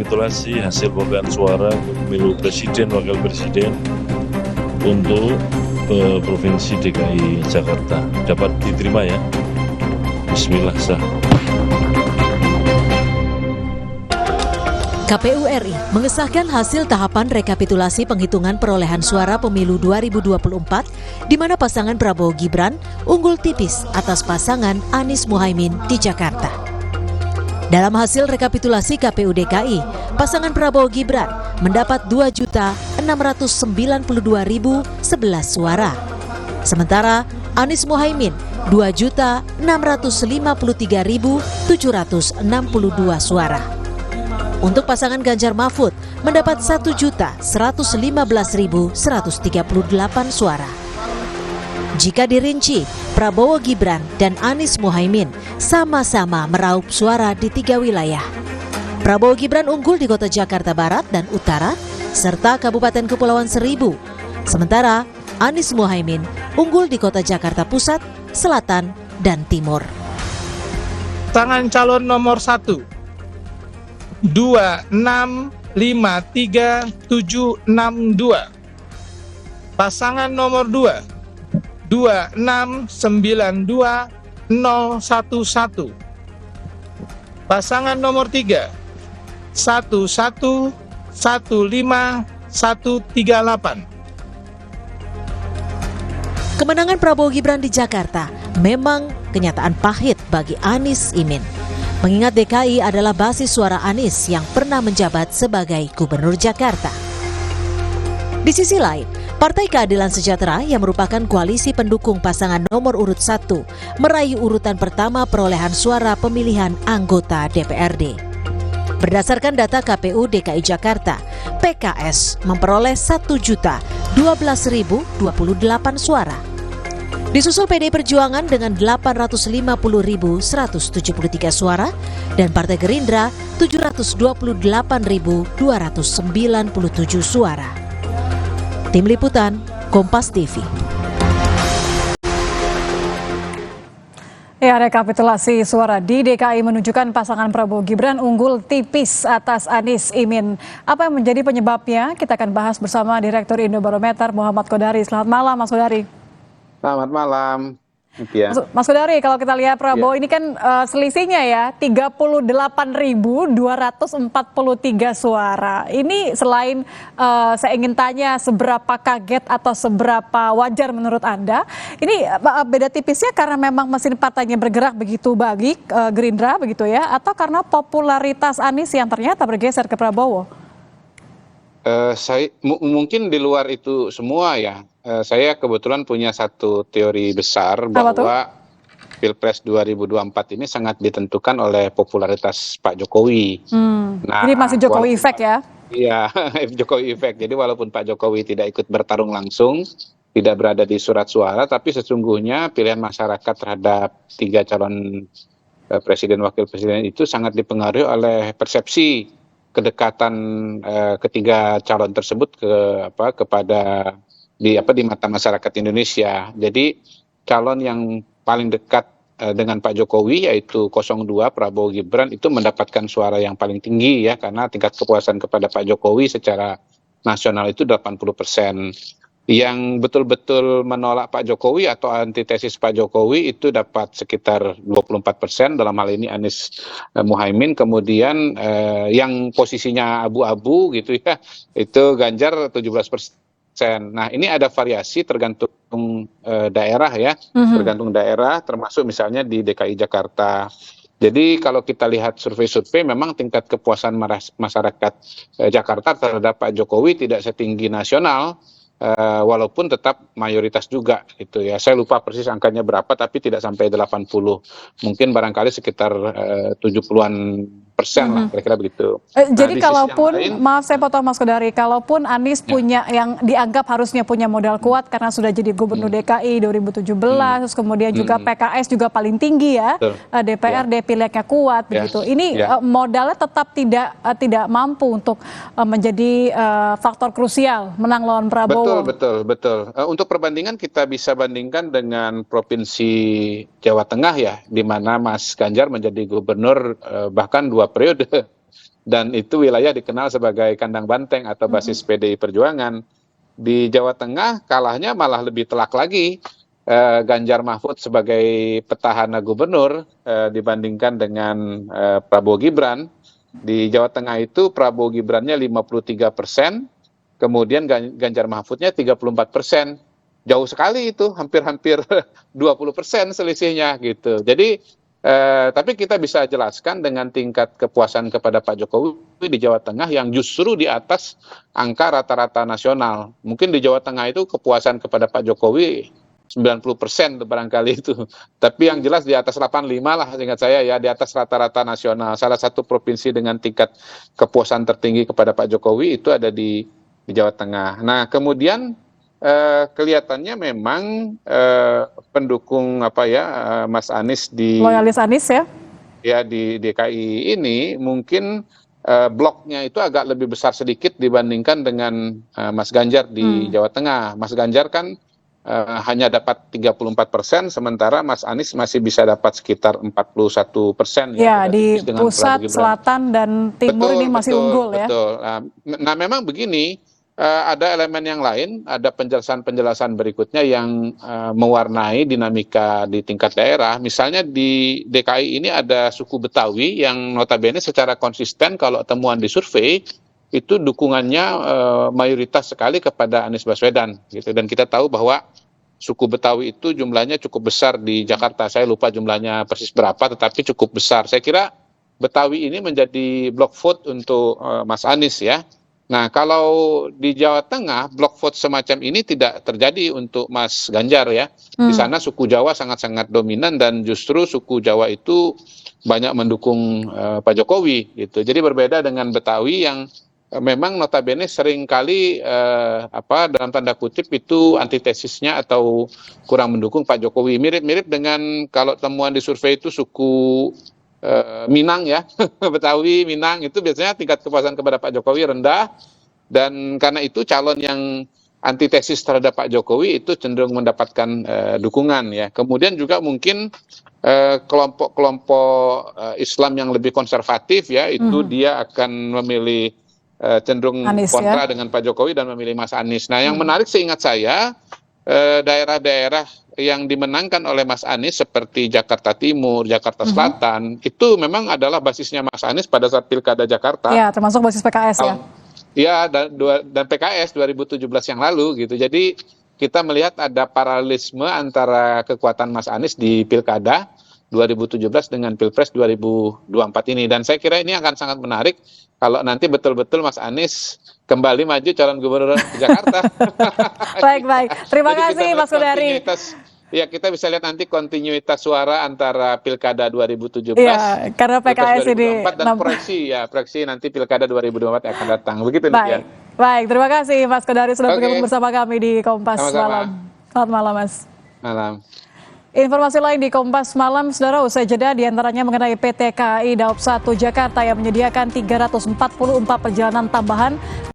rekapitulasi hasil perolehan suara pemilu presiden, wakil presiden untuk Provinsi DKI Jakarta. Dapat diterima ya? Bismillah sah. KPU RI mengesahkan hasil tahapan rekapitulasi penghitungan perolehan suara pemilu 2024 di mana pasangan Prabowo Gibran unggul tipis atas pasangan Anies Muhaimin di Jakarta. Dalam hasil rekapitulasi KPU DKI, pasangan Prabowo Gibran mendapat 2.692.011 suara. Sementara Anies Muhaimin 2.653.762 suara. Untuk pasangan Ganjar Mahfud mendapat 1.115.138 suara. Jika dirinci, Prabowo Gibran dan Anies Muhaimin sama-sama meraup suara di 3 wilayah. Prabowo Gibran unggul di kota Jakarta Barat dan Utara, serta Kabupaten Kepulauan Seribu. Sementara Anies Muhaimin unggul di kota Jakarta Pusat, Selatan, dan Timur. Pasangan calon nomor 1 2653762. Pasangan nomor 2 2692011. Pasangan nomor 3 1115138. Kemenangan Prabowo Gibran di Jakarta memang kenyataan pahit bagi Anies Imin. Mengingat DKI adalah basis suara Anies yang pernah menjabat sebagai Gubernur Jakarta. Di sisi lain, Partai Keadilan Sejahtera yang merupakan koalisi pendukung pasangan nomor urut 1 meraih urutan pertama perolehan suara pemilihan anggota DPRD. Berdasarkan data KPU DKI Jakarta, PKS memperoleh 1.012.028 suara. Disusul PD Perjuangan dengan 850.173 suara dan Partai Gerindra 728.297 suara. Tim Liputan, Kompas TV. Ya, rekapitulasi suara di DKI menunjukkan pasangan Prabowo Gibran unggul tipis atas Anies Imin. Apa yang menjadi penyebabnya? Kita akan bahas bersama Direktur Indobarometer Muhammad Kodari. Selamat malam, Mas Kodari. Selamat malam. Ya. Mas Kodari, kalau kita lihat Prabowo ini kan selisihnya ya 38.243 suara. Ini selain saya ingin tanya seberapa kaget atau seberapa wajar menurut Anda, ini beda tipisnya karena memang mesin partainya bergerak begitu bagi Gerindra begitu ya, atau karena popularitas Anies yang ternyata bergeser ke Prabowo? Mungkin di luar itu semua ya. Saya kebetulan punya satu teori besar bahwa Pilpres 2024 ini sangat ditentukan oleh popularitas Pak Jokowi. Nah, ini masih Jokowi efek ya? Iya, Jokowi efek. Jadi walaupun Pak Jokowi tidak ikut bertarung langsung, tidak berada di surat suara, tapi sesungguhnya pilihan masyarakat terhadap 3 calon presiden wakil presiden itu sangat dipengaruhi oleh persepsi kedekatan ketiga calon tersebut kepada di mata masyarakat Indonesia. Jadi calon yang paling dekat dengan Pak Jokowi yaitu 02 Prabowo Gibran itu mendapatkan suara yang paling tinggi ya, karena tingkat kepuasan kepada Pak Jokowi secara nasional itu 80%. Yang betul-betul menolak Pak Jokowi atau antitesis Pak Jokowi itu dapat sekitar 24%, dalam hal ini Anies Muhaimin. Kemudian yang posisinya abu-abu gitu ya, itu Ganjar 17%. Nah, ini ada variasi tergantung daerah ya, tergantung daerah, termasuk misalnya di DKI Jakarta. Jadi kalau kita lihat survei-survei, memang tingkat kepuasan masyarakat Jakarta terhadap Pak Jokowi tidak setinggi nasional, walaupun tetap mayoritas juga gitu ya. Saya lupa persis angkanya berapa, tapi tidak sampai 80. Mungkin barangkali sekitar 70-an persen lah, kira-kira begitu. Jadi kalaupun, maaf saya potong Mas Kodari, kalaupun Anies punya yang dianggap harusnya punya modal kuat karena sudah jadi Gubernur DKI 2017, terus kemudian juga PKS juga paling tinggi ya, DPRD pileknya kuat begitu. Ini modalnya tetap tidak mampu untuk menjadi faktor krusial menang lawan Prabowo. Betul. Untuk perbandingan kita bisa bandingkan dengan Provinsi Jawa Tengah ya, di mana Mas Ganjar menjadi gubernur bahkan 2 periode. dan itu wilayah dikenal sebagai kandang banteng atau basis PDI Perjuangan. Di Jawa Tengah kalahnya malah lebih telak lagi. Ganjar Mahfud sebagai petahana gubernur dibandingkan dengan Prabowo Gibran. Di Jawa Tengah itu Prabowo Gibrannya 53%, kemudian Ganjar Mahfudnya 34%. Jauh sekali itu, hampir-hampir 20% selisihnya gitu. Jadi tapi kita bisa jelaskan dengan tingkat kepuasan kepada Pak Jokowi di Jawa Tengah yang justru di atas angka rata-rata nasional. Mungkin di Jawa Tengah itu kepuasan kepada Pak Jokowi 90% barangkali itu. Tapi yang jelas di atas 85 lah seingat saya ya, di atas rata-rata nasional. Salah satu provinsi dengan tingkat kepuasan tertinggi kepada Pak Jokowi itu ada di Jawa Tengah. Nah, kemudian kelihatannya memang pendukung Mas Anies loyalis Anies ya di DKI ini mungkin bloknya itu agak lebih besar sedikit dibandingkan dengan Mas Ganjar di Jawa Tengah. Mas Ganjar kan hanya dapat 34%, sementara Mas Anies masih bisa dapat sekitar 41%. Ya, di pusat, selatan, dan timur ini masih unggul ya. Betul. Nah, memang begini, ada elemen yang lain, ada penjelasan-penjelasan berikutnya yang mewarnai dinamika di tingkat daerah. Misalnya di DKI ini ada suku Betawi yang notabene secara konsisten kalau temuan di survei itu dukungannya mayoritas sekali kepada Anies Baswedan gitu. Dan kita tahu bahwa suku Betawi itu jumlahnya cukup besar di Jakarta. Saya lupa jumlahnya persis berapa, tetapi cukup besar. Saya kira Betawi ini menjadi block vote untuk Mas Anies ya. Nah, kalau di Jawa Tengah, block vote semacam ini tidak terjadi untuk Mas Ganjar ya. Di sana suku Jawa sangat-sangat dominan dan justru suku Jawa itu banyak mendukung Pak Jokowi gitu. Jadi berbeda dengan Betawi yang memang notabene seringkali dalam tanda kutip itu antitesisnya atau kurang mendukung Pak Jokowi. Mirip-mirip dengan kalau temuan di survei itu suku Minang ya, Betawi, Minang itu biasanya tingkat kepuasan kepada Pak Jokowi rendah, dan karena itu calon yang antitesis terhadap Pak Jokowi itu cenderung mendapatkan dukungan ya. Kemudian juga mungkin kelompok-kelompok Islam yang lebih konservatif ya, itu dia akan memilih cenderung Anies, kontra dengan Pak Jokowi dan memilih Mas Anies. Nah, yang menarik seingat saya daerah-daerah yang dimenangkan oleh Mas Anies seperti Jakarta Timur, Jakarta Selatan, itu memang adalah basisnya Mas Anies pada saat Pilkada Jakarta. Ya, termasuk basis PKS ya. Ya, dan PKS 2017 yang lalu gitu. Jadi kita melihat ada paralelisme antara kekuatan Mas Anies di Pilkada 2017 dengan Pilpres 2024 ini. Dan saya kira ini akan sangat menarik kalau nanti betul-betul Mas Anies kembali maju calon gubernur Jakarta. Baik. Terima kasih Mas Kodari. Ya, kita bisa lihat nanti kontinuitas suara antara Pilkada 2017 karena PKS ini dan proyeksi nanti Pilkada 2024 akan datang. Begitu demikian. Baik, terima kasih Mas Kodari sudah bergabung bersama kami di Kompas Malam. Selamat malam, Mas. Malam. Informasi lain di Kompas Malam, saudara, usai jeda diantaranya mengenai PT KAI Daob 1 Jakarta yang menyediakan 344 perjalanan tambahan